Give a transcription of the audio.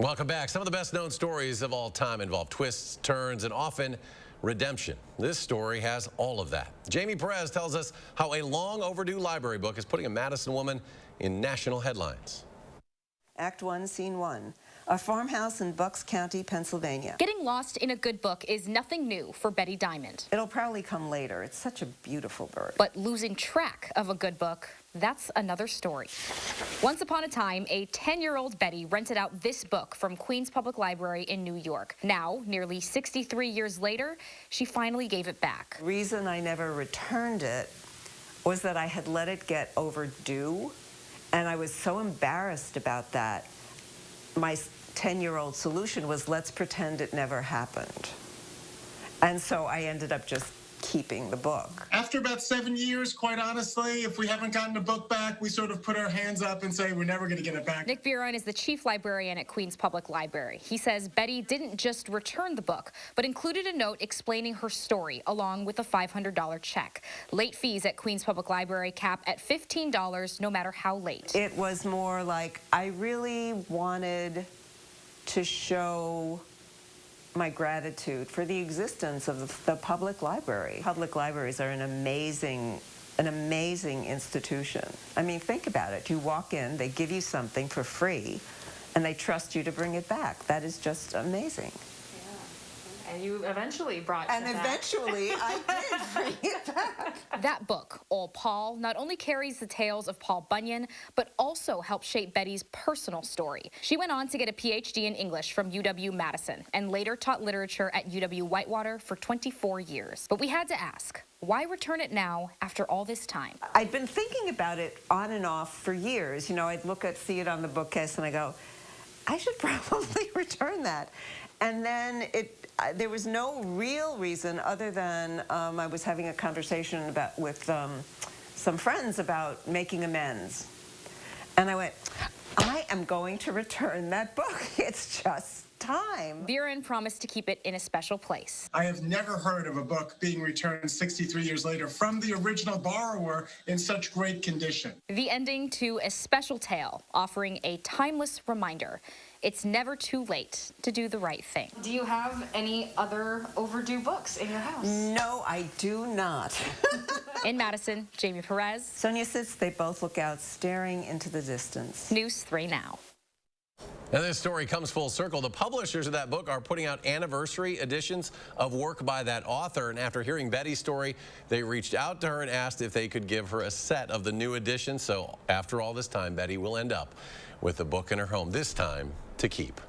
Welcome back. Some of the best known stories of all time involve twists, turns, and often redemption. This story has all of that. Jamie Perez tells us how a long overdue library book is putting a Madison woman in national headlines. Act 1, Scene 1. A farmhouse in Bucks County, Pennsylvania. Getting lost in a good book is nothing new for Betty Diamond. It'll probably come later. It's such a beautiful bird. But losing track of a good book, that's another story. Once upon a time, a 10-year-old Betty rented out this book from Queens Public Library in New York. Now, nearly 63 years later, she finally gave it back. The reason I never returned it was that I had let it get overdue, and I was so embarrassed about that. My 10-year-old solution was, let's pretend it never happened. And so I ended up just keeping the book. After about 7 years, quite honestly, if we haven't gotten the book back, we sort of put our hands up and say we're never going to get it back. Nick Buron is the chief librarian at Queens Public Library. He says Betty didn't just return the book, but included a note explaining her story along with a $500 check. Late fees at Queens Public Library cap at $15 no matter how late. It was more like I really wanted to show my gratitude for the existence of the public library. Public libraries are an amazing institution. I mean, think about it. You walk in, they give you something for free, and they trust you to bring it back. That is just amazing. And you eventually brought it back. And eventually, I did bring it back. That book, All Paul, not only carries the tales of Paul Bunyan, but also helped shape Betty's personal story. She went on to get a PhD in English from UW-Madison and later taught literature at UW-Whitewater for 24 years. But we had to ask, why return it now after all this time? I'd been thinking about it on and off for years. You know, I'd see it on the bookcase, and I go, I should probably return that. And then there was no real reason other than I was having a conversation with some friends about making amends. And I went, I am going to return that book. It's just time. Buron promised to keep it in a special place. I have never heard of a book being returned 63 years later from the original borrower in such great condition. The ending to a special tale, offering a timeless reminder. It's never too late to do the right thing. Do you have any other overdue books in your house? No, I do not. In Madison, Jamie Perez. Sonia sits, they both look out, staring into the distance. News 3 Now. Now this story comes full circle. The publishers of that book are putting out anniversary editions of work by that author. And after hearing Betty's story, they reached out to her and asked if they could give her a set of the new edition. So after all this time, Betty will end up with the book in her home, this time to keep.